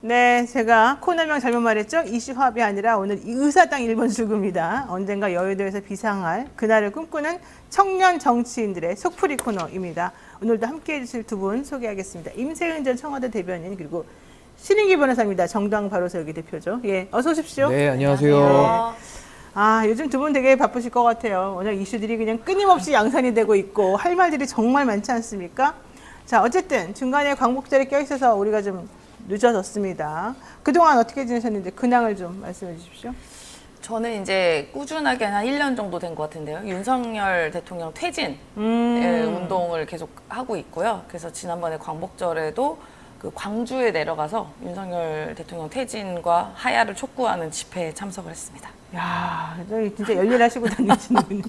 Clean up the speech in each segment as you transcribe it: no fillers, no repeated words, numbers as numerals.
네, 제가 코너명 잘못 말했죠? 이슈 화합이 아니라 오늘 의사당 1번 출구입니다. 언젠가 여의도에서 비상할 그날을 꿈꾸는 청년 정치인들의 속풀이 코너입니다. 오늘도 함께해 주실 두 분 소개하겠습니다. 임세은 전 청와대 대변인 그리고 신인기 변호사입니다. 정당 바로 세우기 대표죠. 예, 어서 오십시오. 네, 안녕하세요. 아, 요즘 두 분 되게 바쁘실 것 같아요. 오늘 이슈들이 그냥 끊임없이 양산이 되고 있고 할 말들이 정말 많지 않습니까? 자, 어쨌든 중간에 광복절에 껴있어서 우리가 좀 늦어졌습니다. 그동안 어떻게 지내셨는지 근황을 좀 말씀해 주십시오. 저는 이제 꾸준하게 한 1년 정도 된 것 같은데요. 윤석열 대통령 퇴진 운동을 계속 하고 있고요. 그래서 지난번에 광복절에도 그 광주에 내려가서 윤석열 대통령 퇴진과 하야를 촉구하는 집회에 참석을 했습니다. 야, 진짜 열일하시고 다니시는군요.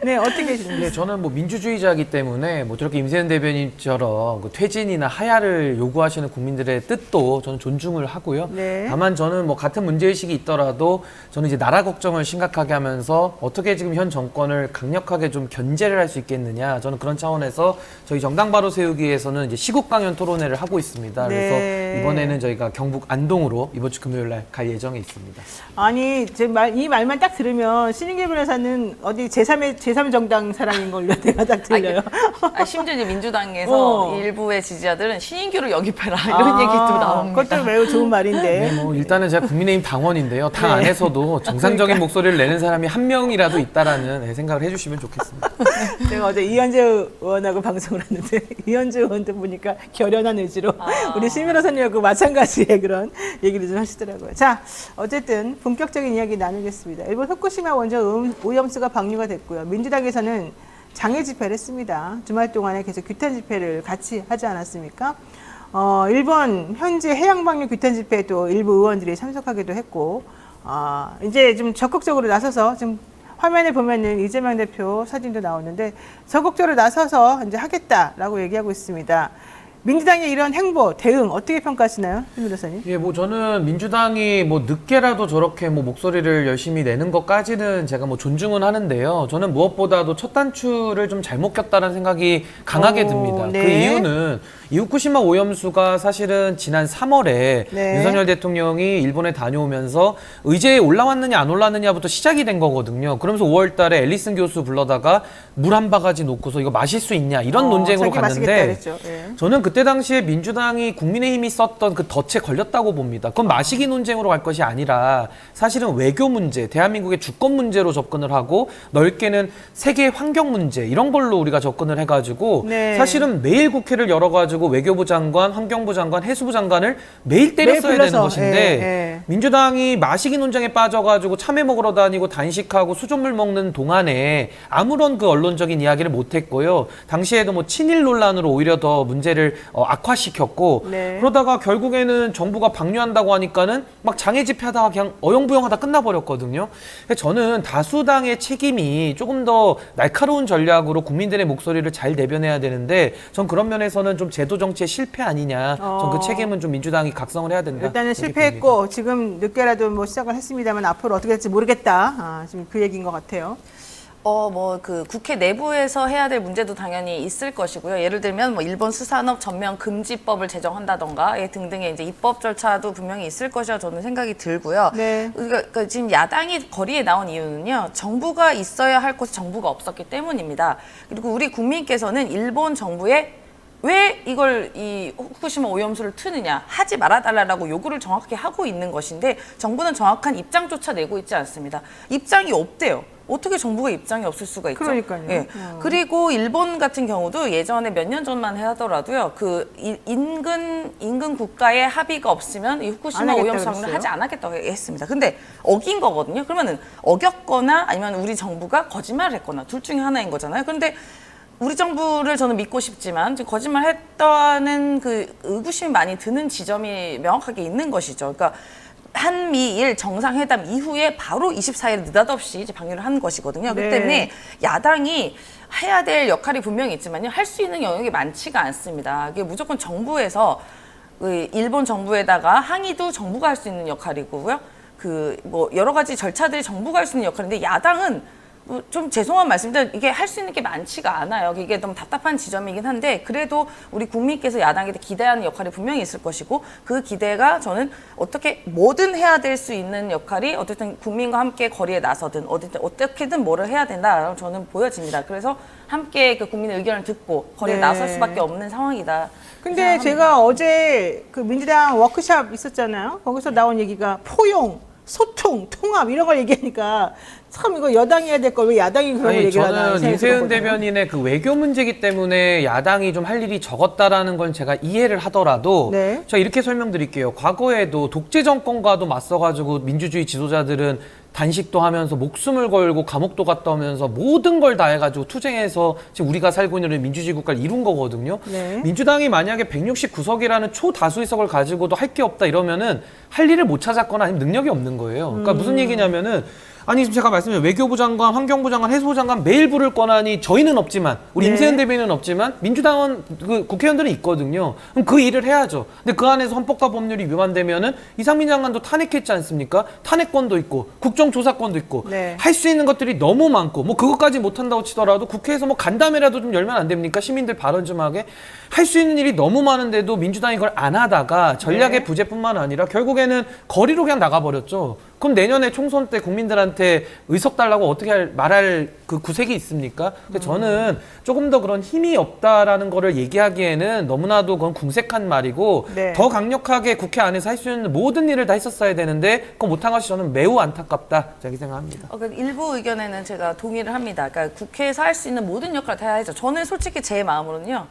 네, 어떻게 계시는지. 네, 저는 뭐 민주주의자이기 때문에 뭐 저렇게 임세은 대변인처럼 그 퇴진이나 하야를 요구하시는 국민들의 뜻도 저는 존중을 하고요. 네. 다만 저는 뭐 같은 문제의식이 있더라도 저는 이제 나라 걱정을 심각하게 하면서 어떻게 지금 현 정권을 강력하게 좀 견제를 할 수 있겠느냐. 저는 그런 차원에서 저희 정당 바로 세우기에서는 이제 시국 강연 토론회를 하고 있습니다. 네. 그래서 이번에는 저희가 경북 안동으로 이번 주 금요일 날 갈 예정에 있습니다. 아니, 이 말만 딱 들으면 신인기 변호사는 어디 제3 정당 사람인 걸로 내가 딱 들려요. 심지어 이제 민주당에서 일부의 지지자들은 신인규를 영입해라 이런 얘기도 나옵니다. 그것도 매우 좋은 말인데. 네, 뭐 일단은 제가 국민의힘 당원인데요. 당 안에서도 정상적인 목소리를 내는 사람이 한 명이라도 있다라는 생각을 해주시면 좋겠습니다. 제가 어제 이현재 의원하고 방송을 했는데 이현재 의원도 보니까 결연한 의지로 우리 신 변호사님하고 마찬가지의 그런 얘기를 좀 하시더라고요. 자, 어쨌든 본격적인 이야기 나누겠습니다. 일본 후쿠시마 원전 오염수가 방류가 됐고요. 민주당에서는 장애 집회를 했습니다. 주말 동안에 계속 규탄 집회를 같이 하지 않았습니까? 일본 현재 해양 방류 규탄 집회에도 일부 의원들이 참석하기도 했고, 이제 좀 적극적으로 나서서 지금 화면에 보면은 이재명 대표 사진도 나오는데 적극적으로 나서서 이제 하겠다라고 얘기하고 있습니다. 민주당의 이런 행보, 대응 어떻게 평가하시나요, 신 변호사님? 예, 뭐 저는 민주당이 뭐 늦게라도 저렇게 뭐 목소리를 열심히 내는 것까지는 제가 뭐 존중은 하는데요. 저는 무엇보다도 첫 단추를 좀 잘못 꼈다는 생각이 강하게 듭니다. 네. 그 이유는 이 후쿠시마 오염수가 사실은 지난 3월에 네. 윤석열 대통령이 일본에 다녀오면서 의제에 올라왔느냐 안 올랐느냐부터 시작이 된 거거든요. 그러면서 5월 달에 앨리슨 교수 불러다가 물 한 바가지 놓고서 이거 마실 수 있냐 이런 논쟁으로 갔는데 네. 저는 그때 당시에 민주당이 국민의힘이 썼던 그 덫에 걸렸다고 봅니다. 그건 마시기 논쟁으로 갈 것이 아니라 사실은 외교 문제, 대한민국의 주권 문제로 접근을 하고 넓게는 세계 환경 문제 이런 걸로 우리가 접근을 해가지고 네. 사실은 매일 국회를 열어가지고 외교부 장관, 환경부 장관, 해수부 장관을 매일 때렸어야 되는 것인데 민주당이 마시기 논쟁에 빠져가지고 참외 먹으러 다니고 단식하고 수돗물 먹는 동안에 아무런 그 언론적인 이야기를 못했고요. 당시에도 뭐 친일 논란으로 오히려 더 문제를 악화시켰고 그러다가 결국에는 정부가 방류한다고 하니까는 막 장애 집회하다가 그냥 어영부영하다 끝나버렸거든요. 저는 다수당의 책임이 조금 더 날카로운 전략으로 국민들의 목소리를 잘 내변해야 되는데 전 그런 면에서는 좀 제도 정치의 실패 아니냐. 전 그 책임은 좀 민주당이 각성을 해야 된다. 일단은 실패했고 봅니다. 지금 늦게라도 뭐 시작을 했습니다만 앞으로 어떻게 될지 모르겠다. 지금 그 얘기인 것 같아요. 그 국회 내부에서 해야 될 문제도 당연히 있을 것이고요. 예를 들면 뭐 일본 수산업 전면 금지법을 제정한다던가 등등의 이제 입법 절차도 분명히 있을 것이라 저는 생각이 들고요. 네. 그러니까 지금 야당이 거리에 나온 이유는요. 정부가 있어야 할 곳에 정부가 없었기 때문입니다. 그리고 우리 국민께서는 일본 정부에 왜 이걸 이 후쿠시마 오염수를 트느냐 하지 말아달라고 요구를 정확히 하고 있는 것인데 정부는 정확한 입장조차 내고 있지 않습니다. 입장이 없대요. 어떻게 정부가 입장이 없을 수가 있죠? 그러니까요. 예. 그리고 일본 같은 경우도 예전에 몇 년 전만 하더라도요. 그 인근 국가의 합의가 없으면 이 후쿠시마 오염수 방류를 하지 않았겠다고 했습니다. 근데 어긴 거거든요. 그러면은 어겼거나 아니면 우리 정부가 거짓말을 했거나 둘 중에 하나인 거잖아요. 그런데 우리 정부를 저는 믿고 싶지만 거짓말했다는 그 의구심이 많이 드는 지점이 명확하게 있는 것이죠. 그러니까 한미일 정상회담 이후에 바로 24일 느닷없이 이제 방류를 한 것이거든요. 그렇기 때문에 야당이 해야 될 역할이 분명히 있지만요. 할 수 있는 영역이 많지가 않습니다. 이게 무조건 정부에서 일본 정부에다가 항의도 정부가 할 수 있는 역할이고요. 뭐 여러 가지 절차들이 정부가 할 수 있는 역할인데 야당은 좀 죄송한 말씀인데 이게 할 수 있는 게 많지가 않아요. 이게 너무 답답한 지점이긴 한데 그래도 우리 국민께서 야당에 기대하는 역할이 분명히 있을 것이고 그 기대가 저는 어떻게 뭐든 해야 될 수 있는 역할이 어쨌든 국민과 함께 거리에 나서든 어떻게든 뭐를 해야 된다라고 저는 보여집니다. 그래서 함께 그 국민의 의견을 듣고 거리에 네. 나설 수밖에 없는 상황이다. 근데 생각합니다. 제가 어제 그 민주당 워크숍 있었잖아요. 거기서 나온 얘기가 포용, 소통, 통합 이런 걸 얘기하니까 참 이거 여당이 해야 될 걸 왜 야당이 그런 걸 아니, 얘기를 하나 저는 생각이 이세훈 들었거든요. 대변인의 그 외교 문제이기 때문에 야당이 좀 할 일이 적었다라는 건 제가 이해를 하더라도 네. 제가 이렇게 설명드릴게요. 과거에도 독재 정권과도 맞서가지고 민주주의 지도자들은 단식도 하면서 목숨을 걸고 감옥도 갔다 오면서 모든 걸 다 해가지고 투쟁해서 지금 우리가 살고 있는 민주주의 국가를 이룬 거거든요. 네. 민주당이 만약에 169석이라는 초다수 의석을 가지고도 할 게 없다 이러면은 할 일을 못 찾았거나 아니면 능력이 없는 거예요. 그러니까 무슨 얘기냐면은 아니 지금 제가 말씀드린 외교부 장관, 환경부 장관, 해수부 장관 매일 부를 권한이 저희는 없지만 우리 네. 임세현 대변인은 없지만 민주당은 그 국회의원들은 있거든요. 그럼 그 일을 해야죠. 근데 그 안에서 헌법과 법률이 위반되면은 이상민 장관도 탄핵했지 않습니까? 탄핵권도 있고 국정조사권도 있고 네. 할 수 있는 것들이 너무 많고 뭐 그것까지 못 한다고 치더라도 국회에서 뭐 간담회라도 좀 열면 안 됩니까? 시민들 발언 좀 하게 할 수 있는 일이 너무 많은데도 민주당이 그걸 안 하다가 전략의 네. 부재뿐만 아니라 결국에는 거리로 그냥 나가버렸죠. 그럼 내년에 총선 때 국민들한테 의석 달라고 어떻게 말할 그 구색이 있습니까? 근데 저는 조금 더 그런 힘이 없다라는 거를 얘기하기에는 너무나도 그건 궁색한 말이고 네. 더 강력하게 국회 안에서 할 수 있는 모든 일을 다 했었어야 되는데 그거 못한 것이 저는 매우 안타깝다 이렇게 생각합니다. 그 일부 의견에는 제가 동의를 합니다. 그러니까 국회에서 할 수 있는 모든 역할을 다 해야죠. 저는 솔직히 제 마음으로는요.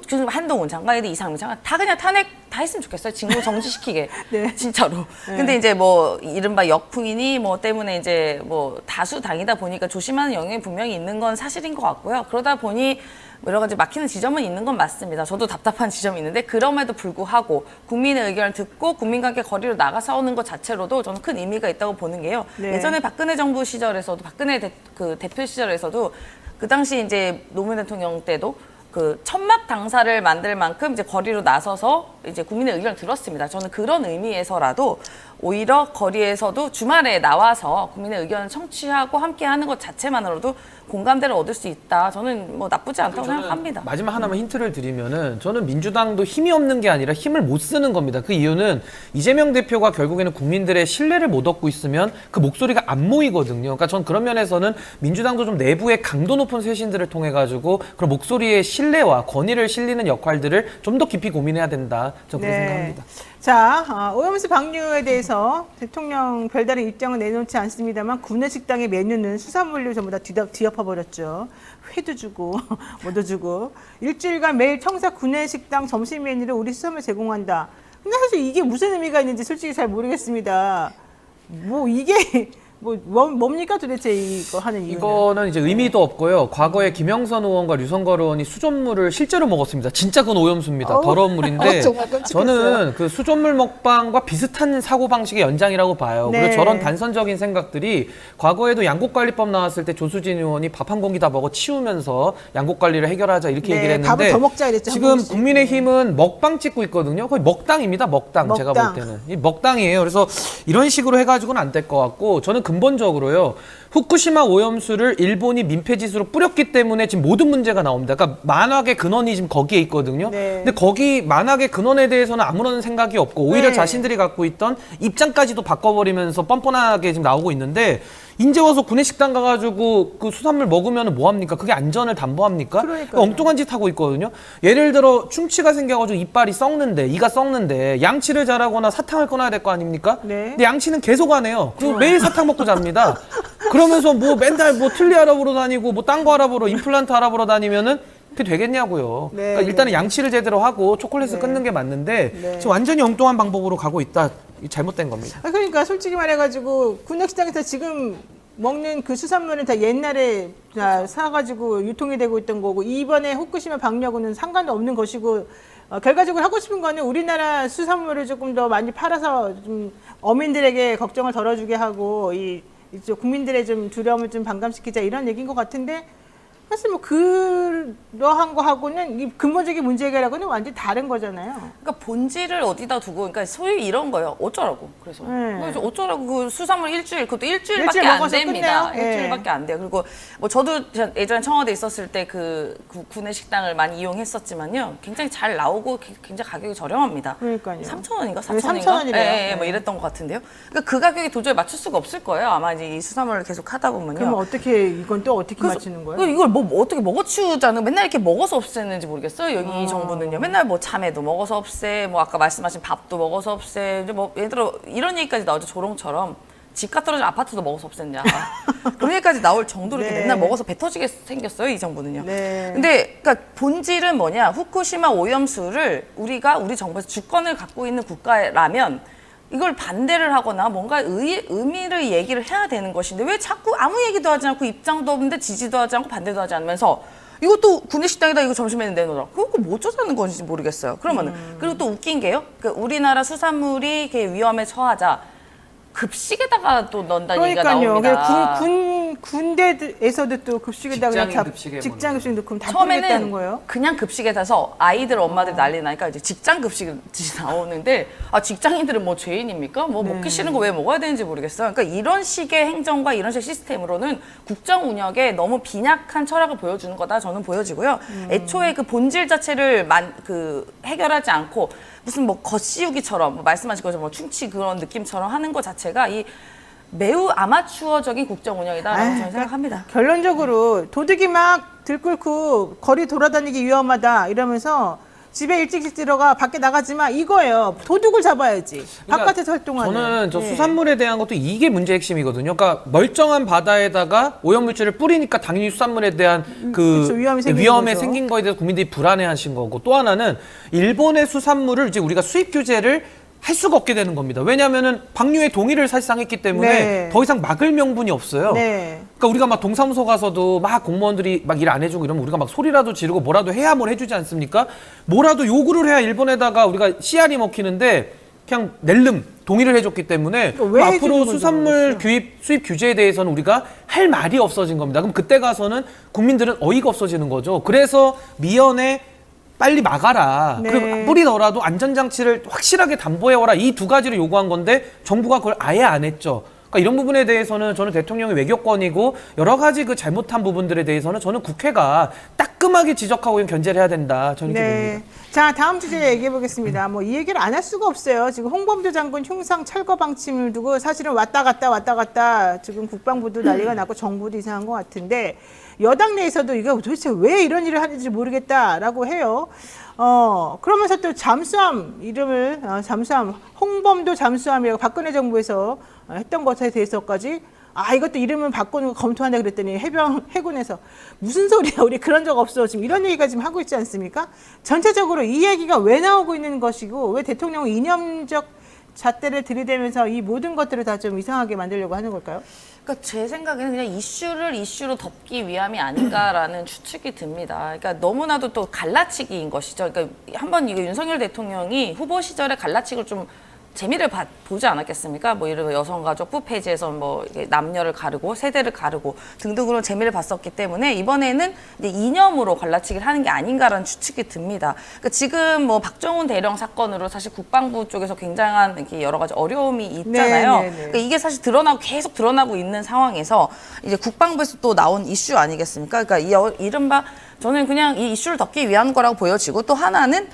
지금 한동훈 장관이든 이상민 장관 다 그냥 탄핵 다 했으면 좋겠어요. 직무 정지시키게. 네. 진짜로. 근데 이제 뭐 이른바 역풍이니 뭐 때문에 이제 뭐 다수 당이다 보니까 조심하는 영역이 분명히 있는 건 사실인 것 같고요. 그러다 보니 여러 가지 막히는 지점은 있는 건 맞습니다. 저도 답답한 지점이 있는데 그럼에도 불구하고 국민의 의견을 듣고 국민과 함께 거리로 나가 싸우는 것 자체로도 저는 큰 의미가 있다고 보는 게요. 네. 예전에 박근혜 정부 시절에서도 박근혜 그 대표 시절에서도 그 당시 이제 노무현 대통령 때도 그 천막 당사를 만들 만큼 이제 거리로 나서서 이제 국민의 의견을 들었습니다. 저는 그런 의미에서라도 오히려 거리에서도 주말에 나와서 국민의 의견을 청취하고 함께하는 것 자체만으로도 공감대를 얻을 수 있다. 저는 뭐 나쁘지 않다고 생각합니다. 마지막 하나만 힌트를 드리면은 저는 민주당도 힘이 없는 게 아니라 힘을 못 쓰는 겁니다. 그 이유는 이재명 대표가 결국에는 국민들의 신뢰를 못 얻고 있으면 그 목소리가 안 모이거든요. 그러니까 전 그런 면에서는 민주당도 좀 내부의 강도 높은 쇄신들을 통해 가지고 그런 목소리의 신뢰와 권위를 실리는 역할들을 좀 더 깊이 고민해야 된다. 저는 그렇게 생각합니다. 자, 오염수 방류에 대해서 대통령 별다른 입장은 내놓지 않습니다만 구내식당의 메뉴는 수산물류 전부 다 뒤엎어버렸죠. 회도 주고 뭐도 주고 일주일간 매일 청사 구내식당 점심 메뉴를 우리 수산물 제공한다. 근데 사실 이게 무슨 의미가 있는지 솔직히 잘 모르겠습니다. 뭐 이게 뭡니까 도대체 이거 하는 이유는? 이거는 이제 의미도 없고요. 과거에 김영선 의원과 류성걸 의원이 수돗물을 실제로 먹었습니다. 진짜 그건 오염수입니다. 더러운 물인데 정말 끔찍했어요. 저는 그 수돗물 먹방과 비슷한 사고방식의 연장이라고 봐요. 네. 그리고 저런 단선적인 생각들이 과거에도 양곡관리법 나왔을 때 조수진 의원이 밥 한 공기 다 먹어 치우면서 양곡관리를 해결하자 이렇게 네, 얘기를 했는데 밥을 더 먹자 이랬죠, 한 지금 번씩. 국민의힘은 먹방 찍고 있거든요. 거의 먹당입니다. 먹당. 제가 볼 때는. 이 먹당이에요. 그래서 이런 식으로 해가지고는 안 될 것 같고 저는 근본적으로요. 후쿠시마 오염수를 일본이 민폐짓으로 뿌렸기 때문에 지금 모든 문제가 나옵니다. 그러니까 만악의 근원이 지금 거기에 있거든요. 네. 근데 거기 만악의 근원에 대해서는 아무런 생각이 없고 오히려 네. 자신들이 갖고 있던 입장까지도 바꿔버리면서 뻔뻔하게 지금 나오고 있는데 이제 와서 구내식당 가가지고 그 수산물 먹으면 뭐합니까? 그게 안전을 담보합니까? 그러니까요. 엉뚱한 짓 하고 있거든요. 예를 들어 충치가 생겨가지고 이빨이 썩는데 이가 썩는데 양치를 잘하거나 사탕을 끊어야 될 거 아닙니까? 네. 근데 양치는 계속 안 해요. 그리고 매일 사탕 먹고 잡니다. 그러면서 뭐 맨날 뭐 틀니 알아보러 다니고 뭐 딴 거 알아보러 임플란트 알아보러 다니면은 그게 되겠냐고요. 네, 그러니까 일단은 네. 양치를 제대로 하고 초콜릿을 네. 끊는 게 맞는데 네. 지금 완전히 엉뚱한 방법으로 가고 있다. 잘못된 겁니다. 그러니까 솔직히 말해가지고 군내식당에서 지금 먹는 그 수산물은 다 옛날에 다 사가지고 유통이 되고 있던 거고 이번에 후쿠시마 방류하고는 상관도 없는 것이고 결과적으로 하고 싶은 거는 우리나라 수산물을 조금 더 많이 팔아서 좀 어민들에게 걱정을 덜어주게 하고 이쪽 국민들의 좀 두려움을 좀 반감시키자 이런 얘기인 것 같은데 사실 뭐 그러한 거하고는 이 근본적인 문제 해결하고는 완전히 다른 거잖아요. 그러니까 본질을 어디다 두고, 그러니까 소위 이런 거예요. 어쩌라고. 그래서 어쩌라고 그 수산물 일주일, 그것도 일주일밖에 일주일 안 먹어서 됩니다. 끝내요? 일주일밖에 안 돼요. 그리고 뭐 저도 예전에 청와대 있었을 때 그 구내 식당을 많이 이용했었지만요, 굉장히 잘 나오고 굉장히 가격이 저렴합니다. 그러니까요. 3,000원인가 네, 4,000원인가? 3,000원이래요. 예, 뭐 이랬던 것 같은데요. 그러니까 그 가격에 도저히 맞출 수가 없을 거예요. 아마 이제 이 수산물을 계속 하다 보면요. 그러면 어떻게 이건 또 어떻게 그래서 맞추는 거예요? 이걸 뭐 어떻게 먹어치우자는, 맨날 이렇게 먹어서 없애는지 모르겠어요. 여기 이 정부는요. 맨날 뭐 참외도 먹어서 없애, 뭐 아까 말씀하신 밥도 먹어서 없애. 이제 뭐 예를 들어 이런 얘기까지 나오죠. 조롱처럼 집값 떨어진 아파트도 먹어서 없앴냐. 그런 얘기까지 나올 정도로 이렇게 네. 맨날 먹어서 배 터지게 생겼어요. 이 정부는요. 네. 근데 그러니까 본질은 뭐냐. 후쿠시마 오염수를 우리 정부에서 주권을 갖고 있는 국가라면 이걸 반대를 하거나 뭔가 의미를 얘기를 해야 되는 것인데, 왜 자꾸 아무 얘기도 하지 않고 입장도 없는데 지지도 하지 않고 반대도 하지 않으면서 이것도 구내식당에다 이거 점심에는 내놓으라. 그거 뭐 어쩌자는 건지 모르겠어요. 그러면은 그리고 또 웃긴 게요. 그 우리나라 수산물이 이렇게 위험에 처하자 급식에다가 또 넣는다는 얘기가 그러니까요. 나옵니다. 군대에서도 또 급식에다가 그냥 직장인 급식에 직장 급식 넣고 다 처음에는 뿌리겠다는 거예요. 그냥 급식에 타서 아이들 엄마들이 난리 나니까 이제 직장 급식이 나오는데, 직장인들은 뭐 죄인입니까? 뭐 네. 먹기 싫은 거 왜 먹어야 되는지 모르겠어요. 그러니까 이런 식의 행정과 이런 식의 시스템으로는 국정 운영에 너무 빈약한 철학을 보여주는 거다 저는 보여지고요. 애초에 그 본질 자체를 해결하지 않고 무슨 뭐 겉씌우기처럼, 뭐 말씀하신 것처럼 뭐 충치 그런 느낌처럼 하는 것 자체가 이 매우 아마추어적인 국정 운영이다라고 저는 생각합니다. 결론적으로 도둑이 막 들끓고 거리 돌아다니기 위험하다 이러면서 집에 일찍 들어가 밖에 나가지 마 이거예요. 도둑을 잡아야지. 그러니까 바깥에서 활동하는. 저는 저 예. 수산물에 대한 것도 이게 문제 핵심이거든요. 그러니까 멀쩡한 바다에다가 오염물질을 뿌리니까 당연히 수산물에 대한 그렇죠. 위험이 생긴 거에 대해서 국민들이 불안해하신 거고, 또 하나는 일본의 수산물을 이제 우리가 수입 규제를 할 수가 없게 되는 겁니다. 왜냐하면은 방류의 동의를 사실상 했기 때문에 네. 더 이상 막을 명분이 없어요. 네. 그러니까 우리가 막 동사무소 가서도 막 공무원들이 막 일 안 해주고 이러면 우리가 막 소리라도 지르고 뭐라도 해야 뭘 해주지 않습니까? 뭐라도 요구를 해야 일본에다가 우리가 씨알이 먹히는데 그냥 낼름 동의를 해줬기 때문에 왜 해주는 앞으로 건지 수산물 모르겠어요. 수입 규제에 대해서는 우리가 할 말이 없어진 겁니다. 그럼 그때 가서는 국민들은 어이가 없어지는 거죠. 그래서 미연에 빨리 막아라. 네. 그리고 뿌리더라도 안전장치를 확실하게 담보해와라. 이 두 가지를 요구한 건데 정부가 그걸 아예 안 했죠. 그러니까 이런 부분에 대해서는 저는 대통령의 외교권이고 여러 가지 그 잘못한 부분들에 대해서는 저는 국회가 따끔하게 지적하고 견제를 해야 된다. 저는 이렇게 봅니다. 자, 다음 주제 얘기해 보겠습니다. 뭐 이 얘기를 안 할 수가 없어요. 지금 홍범도 장군 흉상 철거 방침을 두고 사실은 왔다 갔다 지금 국방부도 난리가 났고 정부도 이상한 것 같은데, 여당 내에서도 이거 도대체 왜 이런 일을 하는지 모르겠다라고 해요. 그러면서 또 잠수함 이름을 잠수함 홍범도 잠수함이라고 박근혜 정부에서 했던 것에 대해서까지 이것도 이름을 바꾸는 거 검토한다 그랬더니 해군에서 무슨 소리야, 우리 그런 적 없어, 지금 이런 얘기가 지금 하고 있지 않습니까? 전체적으로 이 얘기가 왜 나오고 있는 것이고, 왜 대통령은 이념적 잣대를 들이대면서 이 모든 것들을 다 좀 이상하게 만들려고 하는 걸까요? 그러니까 제 생각에는 그냥 이슈를 이슈로 덮기 위함이 아닌가라는 추측이 듭니다. 그러니까 너무나도 또 갈라치기인 것이죠. 그러니까 한번 이거 윤석열 대통령이 후보 시절에 갈라치기를 좀 재미를 보지 않았겠습니까? 뭐 예를 들어 여성가족부 폐지해서 뭐 남녀를 가르고 세대를 가르고 등등으로 재미를 봤었기 때문에 이번에는 이제 이념으로 갈라치기를 하는 게 아닌가라는 추측이 듭니다. 그러니까 지금 뭐 박정훈 대령 사건으로 사실 국방부 쪽에서 굉장한 이렇게 여러 가지 어려움이 있잖아요. 그러니까 이게 사실 계속 드러나고 있는 상황에서 이제 국방부에서 또 나온 이슈 아니겠습니까? 그러니까 이른바 저는 그냥 이 이슈를 덮기 위한 거라고 보여지고, 또 하나는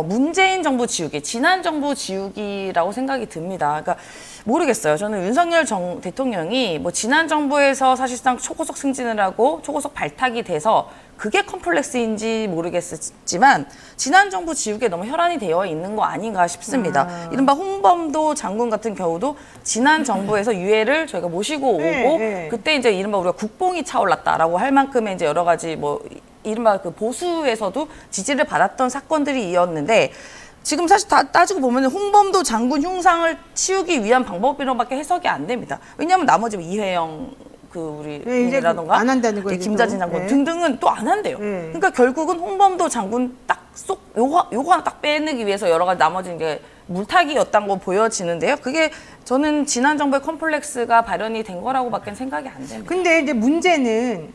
문재인 정부 지우기, 지난 정부 지우기라고 생각이 듭니다. 그러니까 모르겠어요. 저는 윤석열 대통령이 뭐 지난 정부에서 사실상 초고속 승진을 하고 초고속 발탁이 돼서 그게 컴플렉스인지 모르겠지만 지난 정부 지우기에 너무 혈안이 되어 있는 거 아닌가 싶습니다. 이른바 홍범도 장군 같은 경우도 지난 정부에서 유해를 저희가 모시고 오고 그때 이제 이른바 우리가 국뽕이 차올랐다라고 할 만큼의 이제 여러 가지 뭐 이른바 그 보수에서도 지지를 받았던 사건들이 이었는데, 지금 사실 따지고 보면 홍범도 장군 흉상을 치우기 위한 방법이로밖에 해석이 안 됩니다. 왜냐하면 나머지 이회영 우리 이라던가 안 한다는 거예요. 김자진 장군 등등은 또 안 한대요. 그러니까 결국은 홍범도 장군 딱 요거 하나 딱 빼내기 위해서 여러 가지 나머지 이제 물타기였던 거 보여지는데요. 그게 저는 지난 정부의 컴플렉스가 발현이 된 거라고밖에 생각이 안 됩니다. 근데 이제 문제는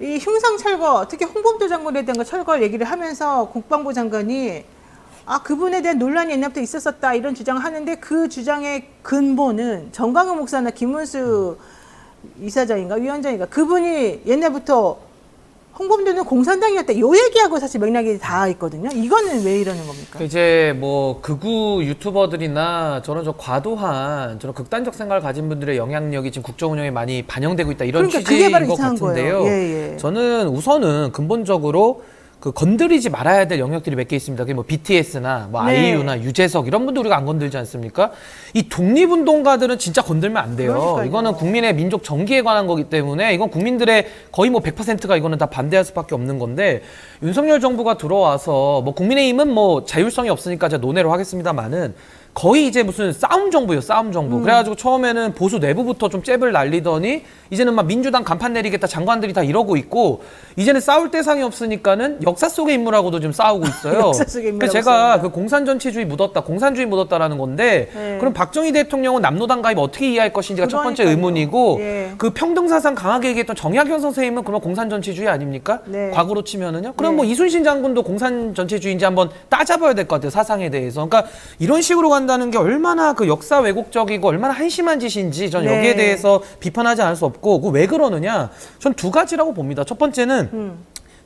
이 흉상 철거, 특히 홍범도 장군에 대한 거 철거 얘기를 하면서 국방부 장관이 그분에 대한 논란이 옛날부터 있었었다 이런 주장을 하는데 그 주장의 근본은 정광훈 목사나 김문수 이사장인가 위원장인가 그분이 옛날부터 홍범도는 공산당이었다 이 얘기하고 사실 맥락이 다 있거든요. 이거는 왜 이러는 겁니까? 이제 뭐 극우 유튜버들이나 저런 과도한 저런 극단적 생각을 가진 분들의 영향력이 지금 국정 운영에 많이 반영되고 있다 이런 그러니까 그게 바로 취지인 것 이상한 같은데요. 거예요. 예, 예. 저는 우선은 근본적으로 그 건드리지 말아야 될 영역들이 몇 개 있습니다. 그게 뭐 BTS나 뭐 네. 아이유나 유재석 이런 분들 우리가 안 건들지 않습니까? 이 독립운동가들은 진짜 건들면 안 돼요. 그러니까요. 이거는 국민의 민족 정기에 관한 거기 때문에 이건 국민들의 거의 뭐 100%가 이거는 다 반대할 수밖에 없는 건데 윤석열 정부가 들어와서 뭐 국민의힘은 뭐 자율성이 없으니까 제가 논외로 하겠습니다만은 거의 이제 무슨 싸움 정부예요, 싸움 정부. 그래가지고 처음에는 보수 내부부터 좀 잽을 날리더니 이제는 막 민주당 간판 내리겠다 장관들이 다 이러고 있고 이제는 싸울 대상이 없으니까는 역사 속의 인물하고도 좀 싸우고 있어요. 역사 속의 인물하고 그래서 제가 싸운다. 그 공산전체주의 묻었다, 공산주의 묻었다라는 건데 네. 그럼 박정희 대통령은 남노당 가입 어떻게 이해할 것인지가 첫 번째 그러니까요. 의문이고 예. 그 평등사상 강하게 얘기했던 정약용 선생님은 그러면 공산전체주의 아닙니까? 네. 과거로 치면은요. 그럼 네. 뭐 이순신 장군도 공산전체주의인지 한번 따져봐야 될 것 같아요. 사상에 대해서. 그러니까 이런 식으로 간다는 게 얼마나 그 역사 왜곡적이고 얼마나 한심한 짓인지 저는 네. 여기에 대해서 비판하지 않을 수 없고 그 왜 그러느냐? 전 두 가지라고 봅니다. 첫 번째는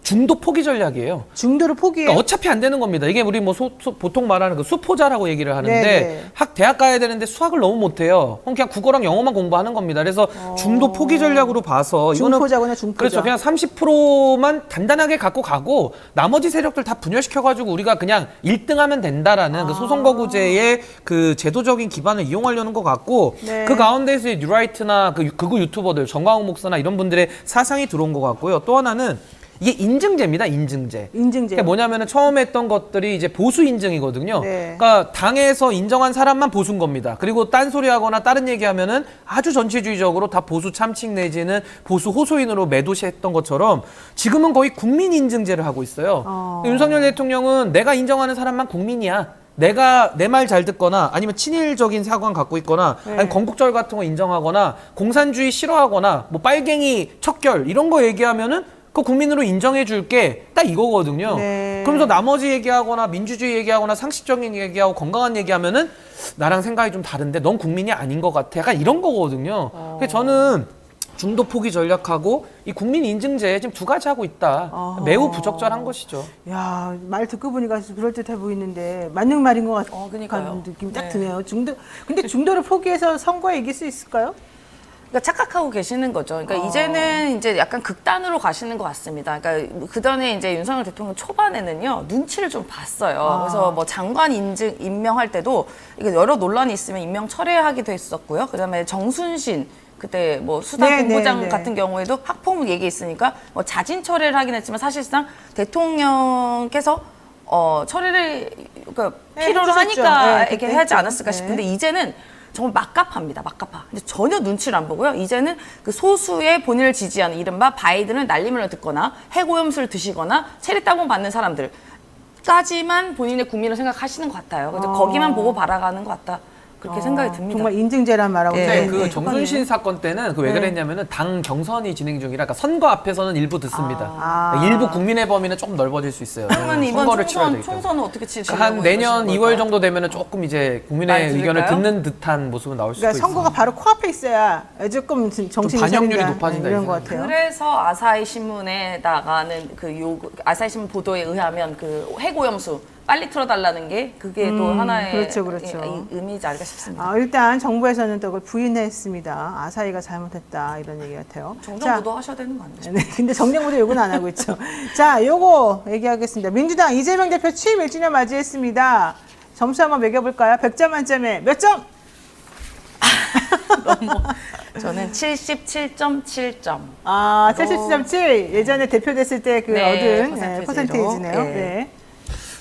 중도 포기 전략이에요. 중도를 포기해. 그러니까 어차피 안 되는 겁니다. 이게 우리 뭐 보통 말하는 그 수포자라고 얘기를 하는데 네네. 대학 가야 되는데 수학을 너무 못해요. 그럼 그냥 국어랑 영어만 공부하는 겁니다. 그래서 중도 포기 전략으로 봐서 이거는 중포자구나 중포자. 그렇죠. 그냥 30%만 단단하게 갖고 가고 나머지 세력들 다 분열시켜가지고 우리가 그냥 1등하면 된다라는 그 소선거구제의 그 제도적인 기반을 이용하려는 것 같고 네. 그 가운데서 뉴라이트나 그 극우 유튜버들 정광훈 목사나 이런 분들의 사상이 들어온 것 같고요. 또 하나는 이게 인증제입니다. 인증제. 인증제. 그게 뭐냐면은 처음에 했던 것들이 이제 보수 인증이거든요. 네. 그러니까 당에서 인정한 사람만 보수인 겁니다. 그리고 딴소리하거나 다른 얘기하면은 아주 전체주의적으로 다 보수 참칭 내지는 보수 호소인으로 매도시했던 것처럼 지금은 거의 국민 인증제를 하고 있어요. 윤석열 대통령은 내가 인정하는 사람만 국민이야. 내가 내 말 잘 듣거나 아니면 친일적인 사관 갖고 있거나 아니면 건국절 같은 거 인정하거나 공산주의 싫어하거나 뭐 빨갱이 척결 이런 거 얘기하면은 그 국민으로 인정해 줄게 딱 이거거든요. 네. 그러면서 나머지 얘기하거나 민주주의 얘기하거나 상식적인 얘기하고 건강한 얘기하면은 나랑 생각이 좀 다른데 넌 국민이 아닌 것 같아. 약간 이런 거거든요. 그래서 저는 중도 포기 전략하고 이 국민 인증제 지금 두 가지 하고 있다. 매우 부적절한 것이죠. 야, 말 듣고 보니까 그럴듯해 보이는데 맞는 말인 것 같은 그러니까요. 느낌이 딱 네. 드네요. 근데 중도를 포기해서 선거에 이길 수 있을까요? 그러니까 착각하고 계시는 거죠. 그러니까 이제는 이제 약간 극단으로 가시는 것 같습니다. 그러니까 그 전에 이제 윤석열 대통령 초반에는요 눈치를 좀 봤어요. 그래서 뭐 장관 임명할 때도 이게 여러 논란이 있으면 임명 철회하기도 했었고요. 그다음에 정순신 그때 뭐 수사 네, 본부장 네, 네. 같은 경우에도 학폭 얘기 있으니까 뭐 자진 철회를 하긴 했지만 사실상 대통령께서 철회를 그러니까 네, 필요로 해주셨죠. 하니까 네, 이렇게 그때 하지 했죠. 않았을까 네. 싶은데 이제는 정말 막가파입니다. 막가파. 근데 전혀 눈치를 안 보고요. 이제는 그 소수의 본인을 지지하는 이른바 바이든을 날리면을 듣거나 해고염수를 드시거나 체리 따봉 받는 사람들까지만 본인의 국민을 생각하시는 것 같아요. 그래서 거기만 보고 바라가는 것 같다. 그렇게 생각이 듭니다. 정말 인증제란 말하고 네, 근데 있는데 그 정순신 사건 때는 그 왜 그랬냐면은 당 경선이 진행 중이라 그러니까 선거 앞에서는 일부 듣습니다. 일부 국민의 범위는 조금 넓어질 수 있어요. 그러면 이번 선거를 치러야 되기 때문에. 총선은 어떻게 치시려고 그러니까 한 내년 이러시는 2월 걸까요? 정도 되면은 조금 이제 국민의 많이 의견을 들을까요? 듣는 듯한 모습은 나올 수도 그러니까 있어요. 선거가 바로 코앞에 있어야 조금 정신이 반영률이 차린다. 높아진다, 이런 이 것 생각이 같아요. 그래서 아사히 신문에 나가는 그 요구, 아사히 신문 보도에 의하면 그 해고염수 빨리 틀어달라는 게 그게 또 하나의 그렇죠. 의미이지 않을까 싶습니다. 일단 정부에서는 또 그걸 부인했습니다. 아사히가 잘못했다 이런 얘기 같아요. 정정보도 하셔야 되는 거 아니에요? 네, 근데 정정보도 요구는 안 하고 있죠. 자, 요거 얘기하겠습니다. 민주당 이재명 대표 취임 1주년 맞이했습니다. 점수 한번 매겨볼까요? 100점 만점에 몇 점? 저는 77.7점. 77.7. 예전에 대표됐을 때 그 네, 얻은 퍼센테이지로. 퍼센테이지네요. 네. 네.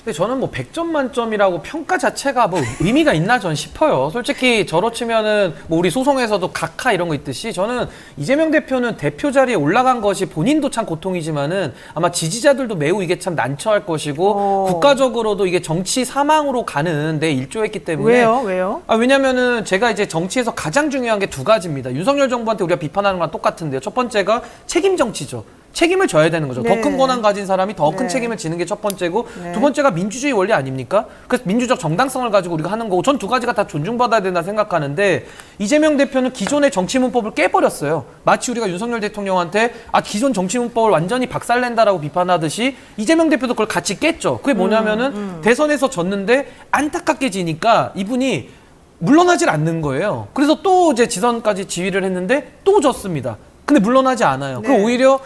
근데 저는 뭐 100점 만점이라고 평가 자체가 뭐 의미가 있나 전 싶어요. 솔직히 저로 치면은 뭐 우리 소송에서도 각하 이런 거 있듯이 저는 이재명 대표는 대표 자리에 올라간 것이 본인도 참 고통이지만은 아마 지지자들도 매우 이게 참 난처할 것이고 국가적으로도 이게 정치 사망으로 가는 데 일조했기 때문에 왜요? 왜냐면은 제가 이제 정치에서 가장 중요한 게 두 가지입니다. 윤석열 정부한테 우리가 비판하는 거랑 똑같은데요. 첫 번째가 책임 정치죠. 책임을 져야 되는 거죠. 네. 더 큰 권한 가진 사람이 더 큰 네. 책임을 지는 게 첫 번째고 네. 두 번째가 민주주의 원리 아닙니까? 그래서 민주적 정당성을 가지고 우리가 하는 거고 전 두 가지가 다 존중받아야 된다 생각하는데 이재명 대표는 기존의 정치문법을 깨버렸어요. 마치 우리가 윤석열 대통령한테 기존 정치문법을 완전히 박살낸다라고 비판하듯이 이재명 대표도 그걸 같이 깼죠. 그게 뭐냐면은 대선에서 졌는데 안타깝게 지니까 이분이 물러나질 않는 거예요. 그래서 또 이제 지선까지 지휘를 했는데 또 졌습니다. 근데 물러나지 않아요. 네. 그럼 오히려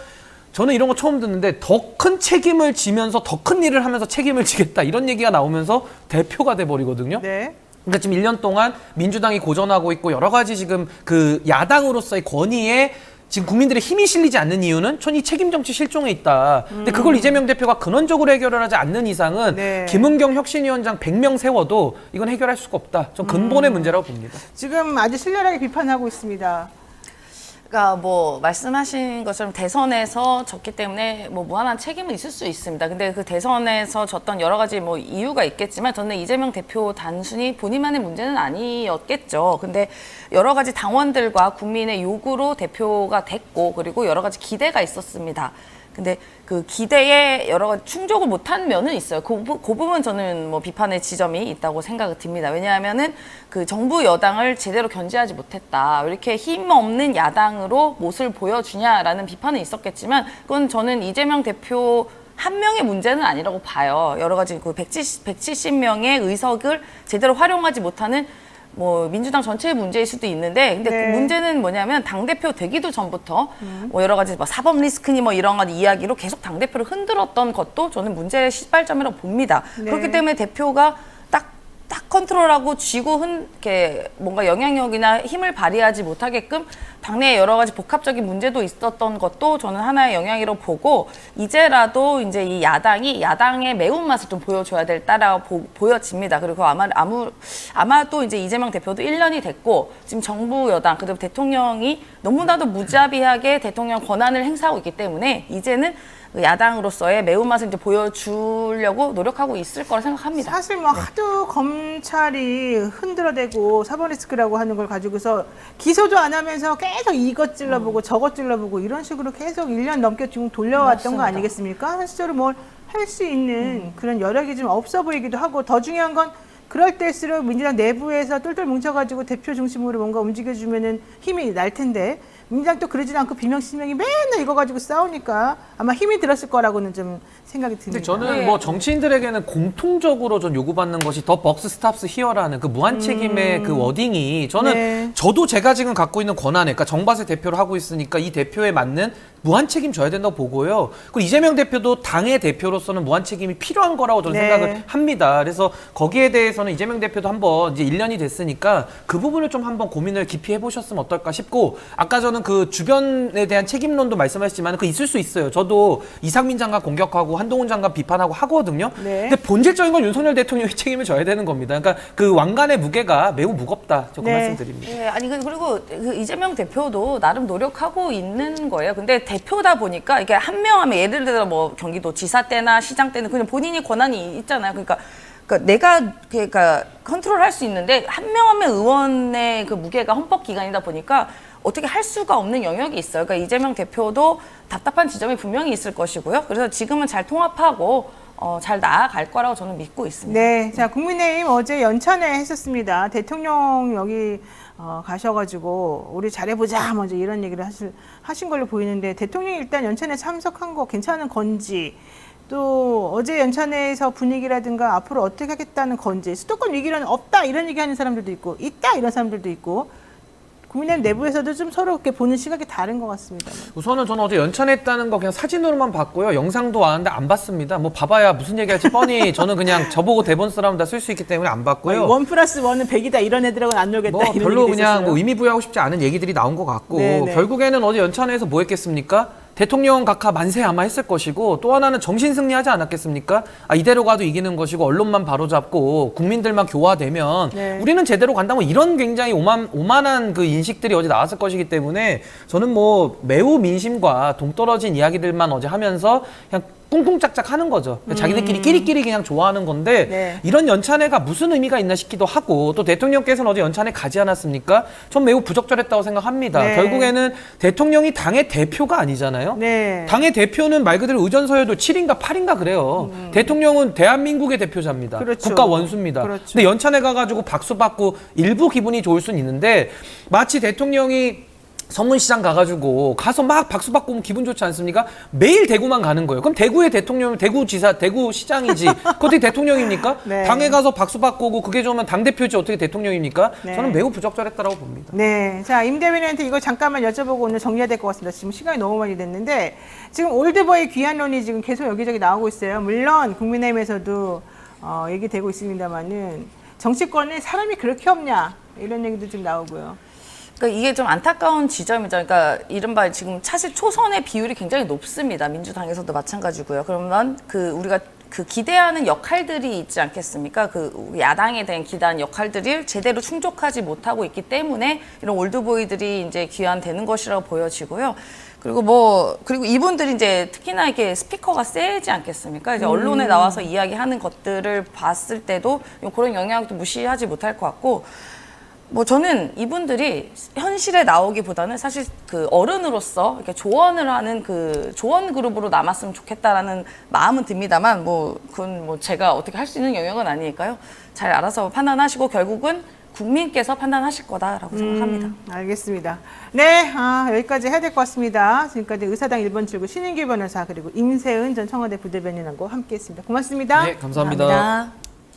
저는 이런 거 처음 듣는데 더 큰 책임을 지면서 더 큰 일을 하면서 책임을 지겠다 이런 얘기가 나오면서 대표가 돼버리거든요. 네. 그러니까 지금 1년 동안 민주당이 고전하고 있고 여러 가지 지금 그 야당으로서의 권위에 지금 국민들의 힘이 실리지 않는 이유는 전 이 책임 정치 실종에 있다. 근데 그걸 이재명 대표가 근원적으로 해결을 하지 않는 이상은 네. 김은경 혁신위원장 100명 세워도 이건 해결할 수가 없다. 전 근본의 문제라고 봅니다. 지금 아주 신랄하게 비판하고 있습니다. 그러니까 뭐 말씀하신 것처럼 대선에서 졌기 때문에 뭐 무한한 책임은 있을 수 있습니다. 근데 그 대선에서 졌던 여러 가지 뭐 이유가 있겠지만 저는 이재명 대표 단순히 본인만의 문제는 아니었겠죠. 근데 여러 가지 당원들과 국민의 요구로 대표가 됐고 그리고 여러 가지 기대가 있었습니다. 근데 그 기대에 여러 가지 충족을 못한 면은 있어요. 그 부분 저는 뭐 비판의 지점이 있다고 생각이 듭니다. 왜냐하면은 그 정부 여당을 제대로 견제하지 못했다. 왜 이렇게 힘 없는 야당으로 못을 보여주냐라는 비판은 있었겠지만 그건 저는 이재명 대표 한 명의 문제는 아니라고 봐요. 여러 가지 그 170명의 의석을 제대로 활용하지 못하는 뭐 민주당 전체의 문제일 수도 있는데 근데 네. 그 문제는 뭐냐면 당대표 되기도 전부터 뭐 여러 가지 뭐 사법 리스크니 뭐 이런 것 이야기로 계속 당대표를 흔들었던 것도 저는 문제의 시발점이라고 봅니다. 네. 그렇기 때문에 대표가 딱 컨트롤하고 쥐고 이렇게 뭔가 영향력이나 힘을 발휘하지 못하게끔 당내에 여러 가지 복합적인 문제도 있었던 것도 저는 하나의 영향이라고 보고 이제라도 이제 이 야당이 야당의 매운맛을 좀 보여줘야 될 따라고 보여집니다. 그리고 아마도 이제 이재명 대표도 1년이 됐고 지금 정부 여당 그리고 대통령이 너무나도 무자비하게 대통령 권한을 행사하고 있기 때문에 이제는 야당으로서의 매운맛을 이제 보여주려고 노력하고 있을 거라 생각합니다. 사실 뭐 하도 검찰이 흔들어대고 사법 리스크라고 하는 걸 가지고서 기소도 안 하면서 계속 이것 찔러보고 저것 찔러보고 이런 식으로 계속 1년 넘게 지금 돌려왔던 맞습니다. 거 아니겠습니까? 현실적으로 뭘 할 수 있는 그런 여력이 좀 없어 보이기도 하고 더 중요한 건 그럴 때일수록 민주당 내부에서 똘똘 뭉쳐가지고 대표 중심으로 뭔가 움직여주면은 힘이 날 텐데 민주당 또 그러지 않고 비명신명이 맨날 이거 가지고 싸우니까 아마 힘이 들었을 거라고는 좀 생각이 듭니다. 근데 저는 네. 뭐 정치인들에게는 공통적으로 전 요구받는 것이 더 벅스 스탑스 히어라는 그 무한 책임의 그 워딩이 저는 네. 저도 제가 지금 갖고 있는 권한에 그러니까 정밭의 대표를 하고 있으니까 이 대표에 맞는 무한 책임 져야 된다고 보고요. 그리고 이재명 대표도 당의 대표로서는 무한 책임이 필요한 거라고 저는 네. 생각을 합니다. 그래서 거기에 대해서는 이재명 대표도 한번 이제 1년이 됐으니까 그 부분을 좀 한번 고민을 깊이 해보셨으면 어떨까 싶고 아까 저는 그 주변에 대한 책임론도 말씀하셨지만 그 있을 수 있어요. 저도 이상민 장관 공격하고 한동훈 장관 비판하고 하거든요. 네. 근데 본질적인 건 윤석열 대통령이 책임을 져야 되는 겁니다. 그러니까 그 왕관의 무게가 매우 무겁다. 저 그 네. 말씀드립니다. 예, 아니 그리고 그 이재명 대표도 나름 노력하고 있는 거예요. 근데 대표다 보니까 이게 한 명 하면 예를 들어 뭐 경기도 지사 때나 시장 때는 그냥 본인이 권한이 있잖아요. 그러니까 내가 그러니까 컨트롤할 수 있는데 한 명 한 명 의원의 그 무게가 헌법 기관이다 보니까 어떻게 할 수가 없는 영역이 있어요. 그러니까 이재명 대표도 답답한 지점이 분명히 있을 것이고요. 그래서 지금은 잘 통합하고 잘 나아갈 거라고 저는 믿고 있습니다. 네, 자 국민의힘 어제 연찬회 했었습니다. 대통령 여기 가셔가지고 우리 잘해보자 먼저 이런 얘기를 하신 걸로 보이는데 대통령이 일단 연찬회 참석한 거 괜찮은 건지 또 어제 연찬회에서 분위기라든가 앞으로 어떻게 하겠다는 건지 수도권 위기는 없다 이런 얘기하는 사람들도 있고 있다 이런 사람들도 있고 국민의힘 내부에서도 좀 서로 이렇게 보는 시각이 다른 것 같습니다. 우선은 저는 어제 연찬했다는 거 그냥 사진으로만 봤고요. 영상도 왔는데 안 봤습니다. 뭐 봐봐야 무슨 얘기할지 뻔히 저는 그냥 저보고 대본 쓰라면 다 쓸 수 있기 때문에 안 봤고요. 1+1은 100이다 이런 애들하고는 안 놀겠다 뭐 이런 별로 얘기도 그냥 있었어요. 뭐 의미 부여하고 싶지 않은 얘기들이 나온 것 같고 네네. 결국에는 어제 연찬회에서 뭐 했겠습니까? 대통령 각하 만세 아마 했을 것이고 또 하나는 정신 승리하지 않았겠습니까? 이대로 가도 이기는 것이고 언론만 바로잡고 국민들만 교화되면 네. 우리는 제대로 간다 뭐 이런 굉장히 오만한 그 인식들이 어제 나왔을 것이기 때문에 저는 뭐 매우 민심과 동떨어진 이야기들만 어제 하면서 그냥 꿍꿍짝짝 하는 거죠. 자기들끼리 끼리끼리 그냥 좋아하는 건데 네. 이런 연찬회가 무슨 의미가 있나 싶기도 하고 또 대통령께서는 어제 연찬회 가지 않았습니까? 전 매우 부적절했다고 생각합니다. 네. 결국에는 대통령이 당의 대표가 아니잖아요. 네. 당의 대표는 말 그대로 의전서에도 7인가 8인가 그래요. 대통령은 대한민국의 대표자입니다. 그렇죠. 국가 원수입니다. 그렇죠. 근데 연찬회 가가지고 박수 받고 일부 기분이 좋을 수는 있는데 마치 대통령이 서문시장 가가지고 가서 막 박수 받고 오면 기분 좋지 않습니까? 매일 대구만 가는 거예요. 그럼 대구의 대통령은 대구지사, 대구시장이지. 그 어떻게 대통령입니까? 네. 당에 가서 박수 받고 오고 그게 좋으면 당대표지 어떻게 대통령입니까? 네. 저는 매우 부적절했다라고 봅니다. 네. 자, 임 대변인한테 이거 잠깐만 여쭤보고 오늘 정리해야 될 것 같습니다. 지금 시간이 너무 많이 됐는데 지금 올드보이 귀환론이 지금 계속 여기저기 나오고 있어요. 물론 국민의힘에서도 얘기되고 있습니다만은 정치권에 사람이 그렇게 없냐 이런 얘기도 좀 나오고요. 그러니까 이게 좀 안타까운 지점이죠. 그러니까 이른바 지금 사실 초선의 비율이 굉장히 높습니다. 민주당에서도 마찬가지고요. 그러면 우리가 기대하는 역할들이 있지 않겠습니까? 야당에 대한 기대하는 역할들을 제대로 충족하지 못하고 있기 때문에 이런 올드보이들이 이제 귀환되는 것이라고 보여지고요. 그리고 이분들이 이제 특히나 이렇게 스피커가 세지 않겠습니까? 이제 언론에 나와서 이야기하는 것들을 봤을 때도 그런 영향도 무시하지 못할 것 같고, 저는 이분들이 현실에 나오기보다는 사실 어른으로서 이렇게 조언을 하는 조언 그룹으로 남았으면 좋겠다라는 마음은 듭니다만, 그건 제가 어떻게 할 수 있는 영역은 아니니까요. 잘 알아서 판단하시고 결국은 국민께서 판단하실 거다라고 생각합니다. 알겠습니다. 네, 여기까지 해야 될 것 같습니다. 지금까지 의사당 1번 출구 신인규 변호사 그리고 임세은 전 청와대 부대변인하고 함께했습니다. 고맙습니다. 네, 감사합니다. 감사합니다.